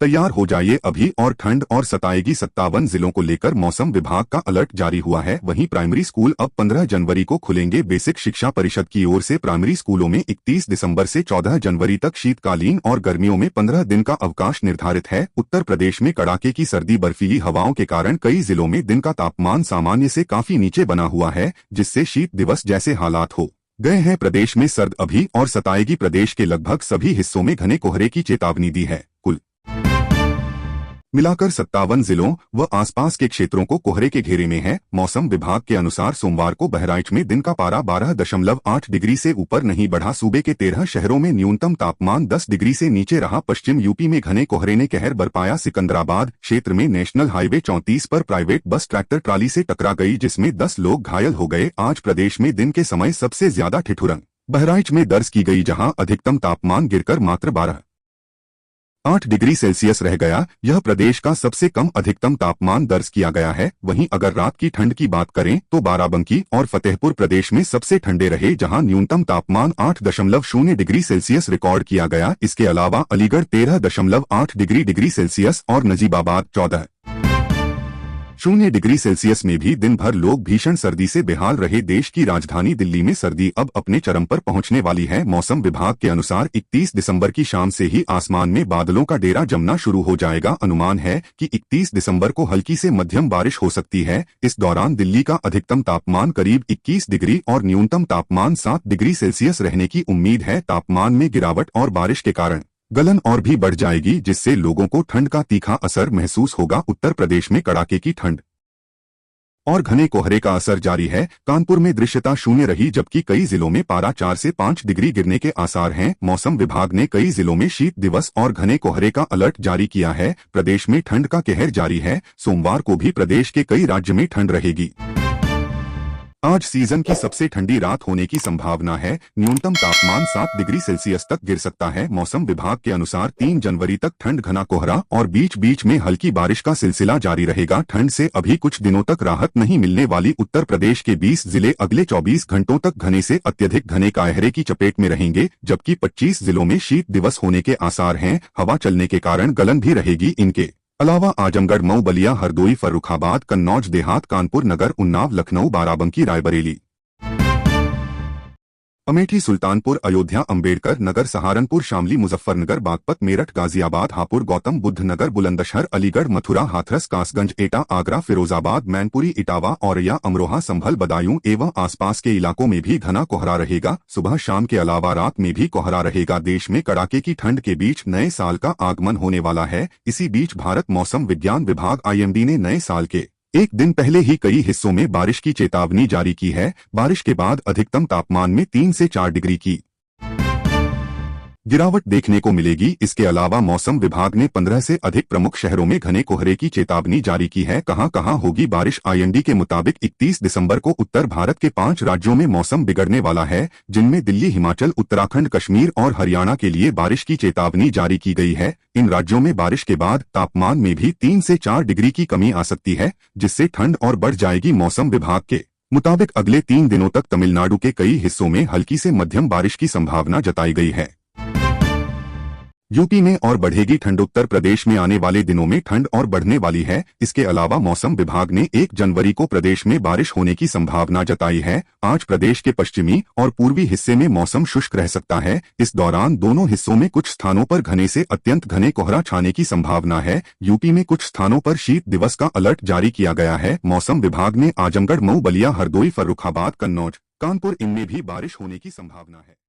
तैयार हो जाइए अभी और ठंड और सताएगी 57 जिलों को लेकर मौसम विभाग का अलर्ट जारी हुआ है। वहीं प्राइमरी स्कूल अब 15 जनवरी को खुलेंगे। बेसिक शिक्षा परिषद की ओर से प्राइमरी स्कूलों में 31 दिसंबर से 14 जनवरी तक शीतकालीन और गर्मियों में 15 दिन का अवकाश निर्धारित है। उत्तर प्रदेश में कड़ाके की सर्दी बर्फीली हवाओं के कारण कई जिलों में दिन का तापमान सामान्य से काफी नीचे बना हुआ है, जिससे शीत दिवस जैसे हालात हो गए हैं। प्रदेश में सर्द अभी और सताएगी। प्रदेश के लगभग सभी हिस्सों में घने कोहरे की चेतावनी दी है। कुल मिलाकर 57 जिलों व आसपास के क्षेत्रों को कोहरे के घेरे में है। मौसम विभाग के अनुसार सोमवार को बहराइच में दिन का पारा 12.8 डिग्री से ऊपर नहीं बढ़ा। सूबे के 13 शहरों में न्यूनतम तापमान 10 डिग्री से नीचे रहा। पश्चिम यूपी में घने कोहरे ने कहर बरपाया। सिकंदराबाद क्षेत्र में नेशनल हाईवे 34 पर प्राइवेट बस ट्रैक्टर ट्राली से टकरा गई, जिसमें 10 लोग घायल हो गए। आज प्रदेश में दिन के समय सबसे ज्यादा ठिठुरन बहराइच में दर्ज की गई, जहां अधिकतम तापमान गिरकर मात्र 12.8 डिग्री सेल्सियस रह गया। यह प्रदेश का सबसे कम अधिकतम तापमान दर्ज किया गया है। वहीं अगर रात की ठंड की बात करें तो बाराबंकी और फतेहपुर प्रदेश में सबसे ठंडे रहे, जहां न्यूनतम तापमान 8.0 डिग्री सेल्सियस रिकॉर्ड किया गया। इसके अलावा अलीगढ़ 13.8 डिग्री सेल्सियस और नजीबाबाद 14.0 डिग्री सेल्सियस में भी दिन भर लोग भीषण सर्दी से बेहाल रहे। देश की राजधानी दिल्ली में सर्दी अब अपने चरम पर पहुंचने वाली है। मौसम विभाग के अनुसार 31 दिसंबर की शाम से ही आसमान में बादलों का डेरा जमना शुरू हो जाएगा। अनुमान है कि 31 दिसंबर को हल्की से मध्यम बारिश हो सकती है। इस दौरान दिल्ली का अधिकतम तापमान करीब 21 डिग्री और न्यूनतम तापमान 7 डिग्री सेल्सियस रहने की उम्मीद है। तापमान में गिरावट और बारिश के कारण गलन और भी बढ़ जाएगी, जिससे लोगों को ठंड का तीखा असर महसूस होगा। उत्तर प्रदेश में कड़ाके की ठंड और घने कोहरे का असर जारी है। कानपुर में दृश्यता शून्य रही, जबकि कई जिलों में पारा 4 से 5 डिग्री गिरने के आसार हैं। मौसम विभाग ने कई जिलों में शीत दिवस और घने कोहरे का अलर्ट जारी किया है। प्रदेश में ठंड का कहर जारी है। सोमवार को भी प्रदेश के कई राज्य में ठंड रहेगी। आज सीजन की सबसे ठंडी रात होने की संभावना है। न्यूनतम तापमान 7 डिग्री सेल्सियस तक गिर सकता है। मौसम विभाग के अनुसार 3 जनवरी तक ठंड, घना कोहरा और बीच बीच में हल्की बारिश का सिलसिला जारी रहेगा। ठंड से अभी कुछ दिनों तक राहत नहीं मिलने वाली। उत्तर प्रदेश के 20 जिले अगले 24 घंटों तक घने से अत्यधिक घने कोहरे की चपेट में रहेंगे, जबकि 25 जिलों में शीत दिवस होने के आसार हैं। हवा चलने के कारण गलन भी रहेगी। इनके अलावा आजमगढ़, मऊ, बलिया, हरदोई, फर्रुखाबाद, कन्नौज देहात, कानपुर नगर, उन्नाव, लखनऊ, बाराबंकी, रायबरेली, अमेठी, सुल्तानपुर, अयोध्या, अंबेडकर नगर, सहारनपुर, शामली, मुजफ्फरनगर, बागपत, मेरठ, गाजियाबाद, हापुड़, गौतम बुद्ध नगर, बुलंदशहर, अलीगढ़, मथुरा, हाथरस, कासगंज, एटा, आगरा, फिरोजाबाद, मैनपुरी, इटावा, औरैया, अमरोहा, संभल, बदायूं एवं आसपास के इलाकों में भी घना कोहरा रहेगा। सुबह शाम के अलावा रात में भी कोहरा रहेगा। देश में कड़ाके की ठंड के बीच नए साल का आगमन होने वाला है। इसी बीच भारत मौसम विज्ञान विभाग IMD ने नए साल के एक दिन पहले ही कई हिस्सों में बारिश की चेतावनी जारी की है। बारिश के बाद अधिकतम तापमान में 3 से 4 डिग्री की गिरावट देखने को मिलेगी। इसके अलावा मौसम विभाग ने 15 से अधिक प्रमुख शहरों में घने कोहरे की चेतावनी जारी की है। कहां-कहां होगी बारिश? IMD के मुताबिक 31 दिसंबर को उत्तर भारत के 5 राज्यों में मौसम बिगड़ने वाला है, जिनमें दिल्ली, हिमाचल, उत्तराखंड, कश्मीर और हरियाणा के लिए बारिश की चेतावनी जारी की गई है। इन राज्यों में बारिश के बाद तापमान में भी 3 से 4 डिग्री की कमी आ सकती है, जिससे ठंड और बढ़ जाएगी। मौसम विभाग के मुताबिक अगले 3 दिनों तक तमिलनाडु के कई हिस्सों में हल्की से मध्यम बारिश की संभावना जताई गई है। यूपी में और बढ़ेगी ठंड। उत्तर प्रदेश में आने वाले दिनों में ठंड और बढ़ने वाली है। इसके अलावा मौसम विभाग ने 1 जनवरी को प्रदेश में बारिश होने की संभावना जताई है। आज प्रदेश के पश्चिमी और पूर्वी हिस्से में मौसम शुष्क रह सकता है। इस दौरान दोनों हिस्सों में कुछ स्थानों पर घने से अत्यंत घने कोहरा छाने की संभावना है। यूपी में कुछ स्थानों पर शीत दिवस का अलर्ट जारी किया गया है। मौसम विभाग ने आजमगढ़, मऊ, बलिया, हरदोई, फर्रुखाबाद, कन्नौज, कानपुर इनमें भी बारिश होने की संभावना है।